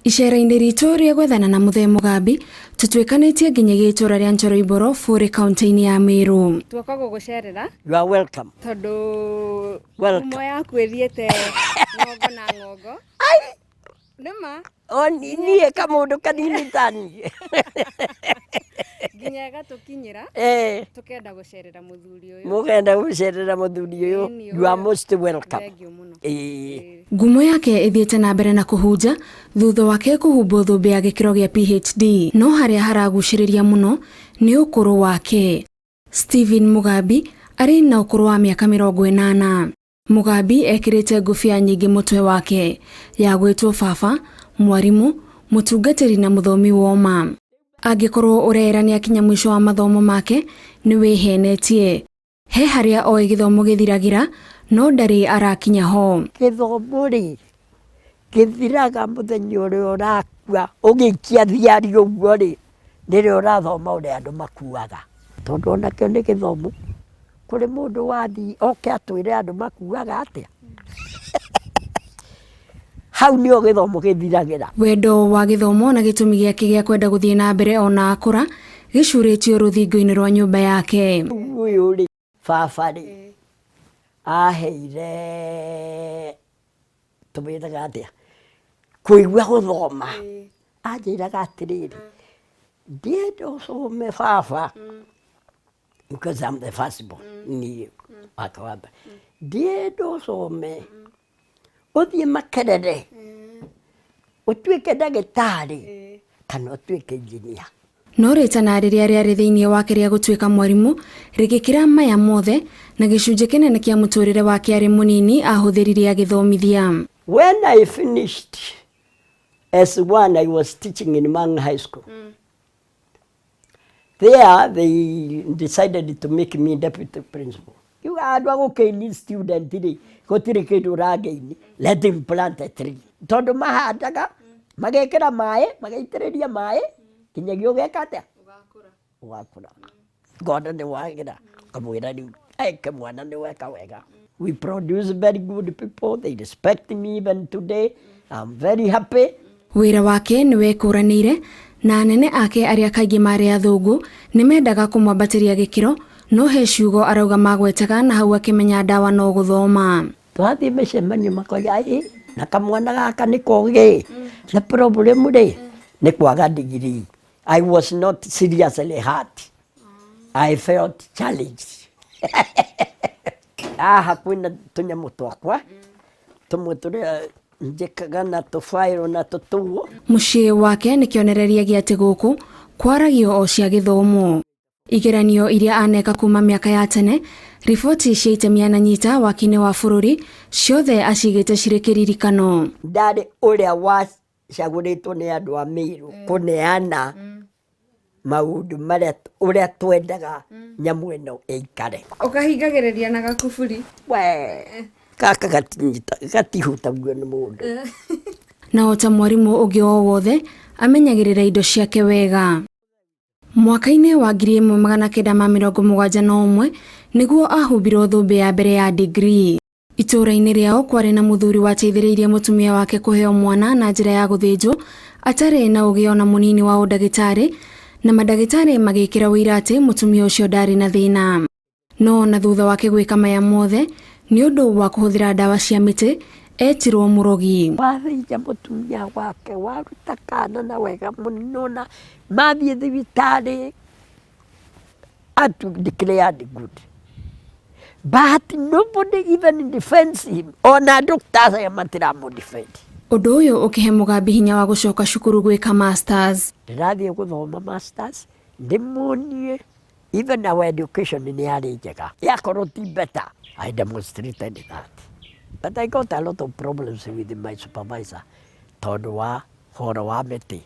Icera-inĩ ritũ rĩa gwethana na Muthuri Mugambi tutwikanitie nginya gitura ria Njoroiboro bũrĩ kaunti-inĩ ya Meru. Twoka gugucerera. You are welcome. Tondu umwe yaku ithiete ngongo na ngongo. Ai! Nima? O niĩ kamundu kanini tani. Nginya gatukinyira. Tukenda gucerera muthuri uyu. Mugenda gucerera muthuri uyu. You are most welcome. Thank you muno. Ngumo yake ithiete na mbere na kuhunja thutha wake kuhumbwo thumbi ya gikiro gia PhD, no haria haraguciriria muno ni ukuru wake. Stephen Mugambi ari na ukuru wa miaka mirongo inana. Mugambi ekirite ngufia nyingi mutwe wake ya gwitwo baba, mwarimu, mutungatiri na muthomi woma. Angikorwo urerania kinya mwisho wa mathomo make ni wihenetie. He haria oi githomo githiragira no ndari arakinya ho. Githomo ri githiraga muthenya uria urakua ugikia thiari uguo ri ndirio urathoma uria andu makuaga tondu onakio ni githomo kuri mundu wathi oke atwire andu makuaga atia. Hau nio githomo githiragira. Wendo wa githomo na gitumi giake gia kwenda guthie na mbere ona akura gicuritio ruthingo-ini rwa nyumba yake. Uyu ri baba ri aheire tumitaga atia kuigua guthoma anjiraga atiriri ndienda usome baba because I'm the firstborn niyo akawamba ndienda usome uthie makerere utwike ndagitari kana utwike engineer. No ritana riria riari thiini wake ria gutwika mwarimu rigikira maya mothe na gicunje kinene kia muturire wake ari munini ahuthirire agithomithia. When I finished S1, I was teaching in Mirango High School. There, they decided to make me deputy principal. You are okay, student today. Go to the kid uragaini. Let him plant a tree. Tondu mahadaga, magekera mae, magaitereria mae, kinya giogekate. Ugakura. God ni wagira. Kamwira ni kamwana ni weka wega. We produce very good people. They respect me even today. I'm very happy. Wira wake ni wekuranire na nene ake aria kaingi mari athungu ni mendaga kumwambatiria gikiro no he ciugo arauga magwetaga na hau akimenya ndawa no guthoma. Twathi micemanio makoya ai na kamwana gaka ni kogi. The problem ri ni kwaga degree. I was not seriously hurt. I felt challenged. Kwina tunyamu twakwa tumuturi njikaga na tufairo na tutuo. Mucii wake ni kionereria gia ati guku kwaragio o cia githomo. Igeranio iria aneka kuma miaka ya tene, riboti cia itemi ananyita wakini wa bururi ciothe acigite cirĩ kĩririkano. Ndari uria wacaguritwo ni andu a Meru kuneana maundu maria uria twendaga nyamu ino ikare. Ukahingagiriria na gakuburi. We kaka gatihutagio ni mundu. Na ota mwarimu ungi o wothe amenyagirira indo ciake wega. Mwaka-ini wa 1971 niguo ahumbirwo thumbi ya mbere ya degree. Itura-ini riao kwari na muthuri wateithĩrĩirie mutumia wake kuheo mwana na njira ya guthinjwo atari na ugi ona munini wa udagitari, na madagitari magikira wira ati mutumia ucio ndari na thina. No na thutha wake gwika maya mothe ni undu wa kuhuthira ndawa cia miti etirwo murogi. Wathinja mutumia wake waruta kana na wega muno na mathie thibitari atu declared good. But nobody even defends him. Ona doctors ya matiramu defend. Undu uyu ukihe Mugambi hinya wa gucoka cukuru gwika masters. Ndirathie guthoma masters ndimunie even our education ni yari njega yakorwo ti better. I demonstrated that. But I got a lot of problems with my supervisor. Tondu wa horo wa miti,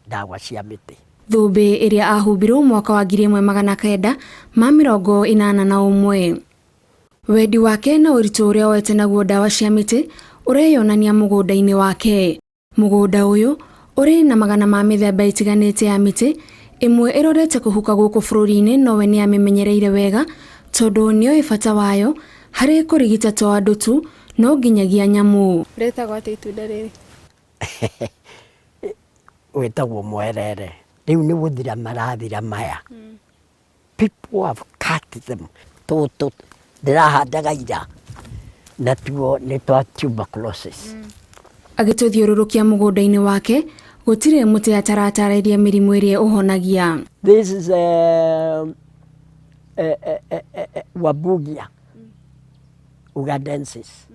ndawa cia miti. Thumbi iria ahumbirwo mwaka wa 1981. Wendi wake na uritu uria wete naguo ndawa cia miti ureyonania mugunda-ini wake. Mugunda uyu uri na magana ma mithemba itiganite ya miti, imwe irorete kuhuka guku bururi-ini nowe ni amimenyereire wega tondu nio ibata wayo hari kurigita to andu tu no nginyagia nyamu. Retagwo ati itunda riri wetagwo mwerere riu ni guthira marathira maya people have cut them toto ndirahandaga ira na tuo ni twa tuberculosis agituthiururukia mugunda-ini wake gutire muti ataratariria mirimu iria uhonagia. This is wabugia ugandensis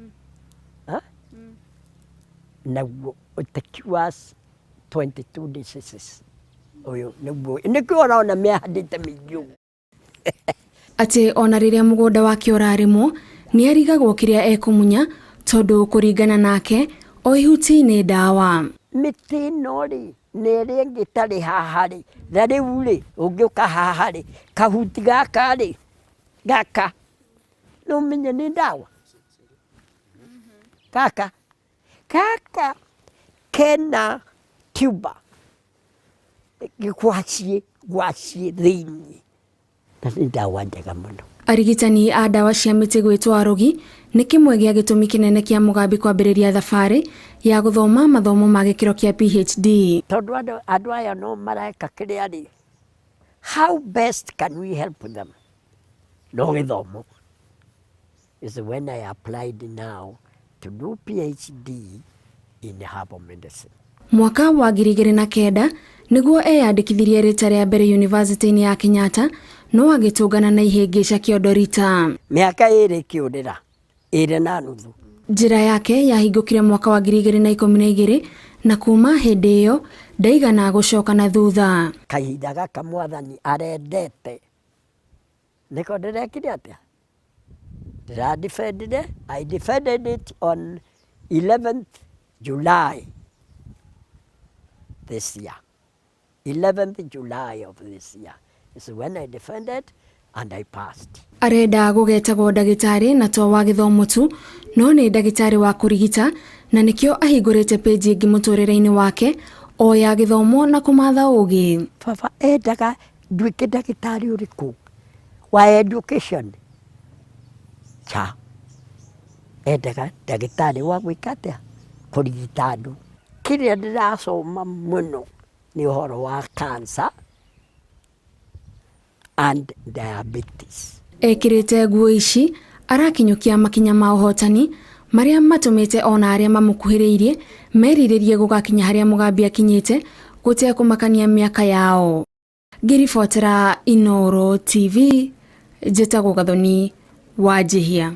na it cures 22 diseases oyo niguo ona mehandite mingi ati ona riria mugunda wake urarimwo ni arigagwo kiria ekumunya tondu kuringana nake o ihuti ni dawa. Miti nori nere ngitari hahari na riu ri ungiuka hahari kahuti gaka ri gaka no menye ni dawa kaka kena tuba gwacie thiini na ni dawa njega muno. Arigitani a dawa cia miti gwitwa arogi ni kimwe gia gitumi kinene kia Mugambi kwambiriria thabari ya guthoma mathomo ma gikiro kia PhD. Tondu andu aya no mareka kiria ri how best can we help them no githomo is when I applied now to do PhD in herbal medicine. Mwaka wa 2009 niguo eyandikithirie rita ria mbere university-ini ya Kenyatta no agitungana na ihingica kiodorita. Miaka iri kiurira iri na nuthu. Njira yake yahingukire mwaka wa 2012 na kuuma hindi iyo ndaigana gucoka na thutha. Kahinda gaka mwathani arendete niko ndirekire atia I defended it on 11th July this year. 11th July of this year is when I defended and I passed. Arenda gugetagwo ndagitari na to wa githomo tu no ni ndagitari wa kurigita na nikio ahingurite page ingi muturire-ini wake o ya githomo na kumatha ugi. Baba endaga nduike ndagitari uriku wa education cha endaga ndagitari wa gwikatia kurigita andu. Kiria ndirasoma muno ni uhoro wa cancer and diabetes. Ekirite nguo ici arakinyukia makinya ma uhotani maria matumite ona aria mamukuhiriirie meriririe gugakinya haria Mugambi akinyite gute kumakania miaka yao. Ngiribotera Inooro TV, Githomo wa Jihia.